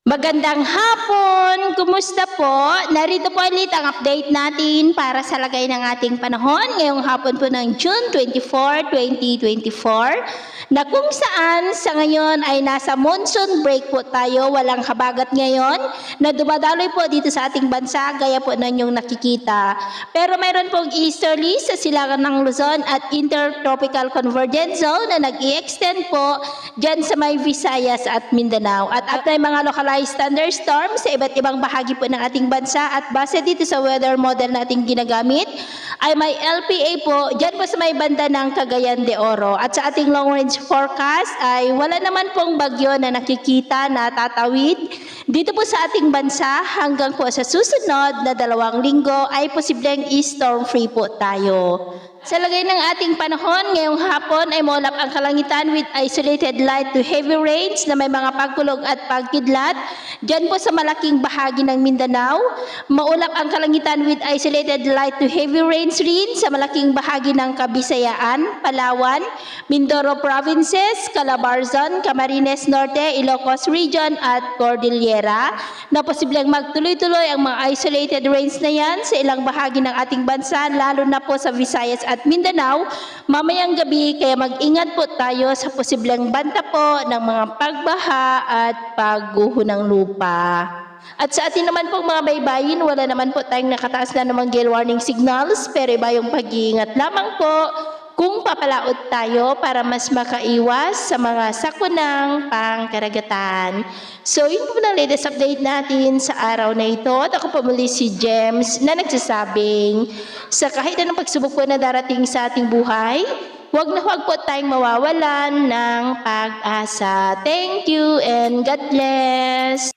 Magandang hapon! Kumusta po? Narito po ulit ang update natin para sa lagay ng ating panahon ngayong hapon po ng June 24, 2024 na kung saan sa ngayon ay nasa monsoon break po tayo, walang habagat ngayon na dumadaloy po dito sa ating bansa gaya po na inyong nakikita. Pero mayroon pong easterly sa silangan ng Luzon at intertropical convergence zone na nag-i-extend po dyan sa may Visayas at Mindanao at may mga localized thunderstorms sa iba't ibang bahagi po ng ating bansa at base dito sa weather model nating ginagamit ay may LPA po dyan po sa may banda ng Cagayan de Oro at sa ating long range forecast ay wala naman pong bagyo na nakikita na tatawid dito po sa ating bansa hanggang po sa susunod na 2 linggo ay posibleng storm free po tayo. Sa lagay ng ating panahon, ngayong hapon ay maulap ang kalangitan with isolated light to heavy rains na may mga pagkulog at pagkidlat. Diyan po sa malaking bahagi ng Mindanao, maulap ang kalangitan with isolated light to heavy rains rin sa malaking bahagi ng Kabisayaan, Palawan, Mindoro Provinces, Calabarzon, Camarines Norte, Ilocos Region at Cordillera na posibleng magtuloy-tuloy ang mga isolated rains na yan sa ilang bahagi ng ating bansa lalo na po sa Visayas at Mindanao mamayang gabi kaya mag-ingat po tayo sa posibleng banta po ng mga pagbaha at pagguho ng lupa. At sa atin naman pong mga baybayin, wala naman po tayong nakataas na namang gale warning signals pero iba yung pag-iingat lamang po kung papalaot tayo para mas makaiwas sa mga sakunang pangkaragatan. So yun po na latest update natin sa araw na ito. At ako po muli si James na nagsasabing sa kahit anong pagsubok po na darating sa ating buhay, huwag na huwag po tayong mawawalan ng pag-asa. Thank you and God bless!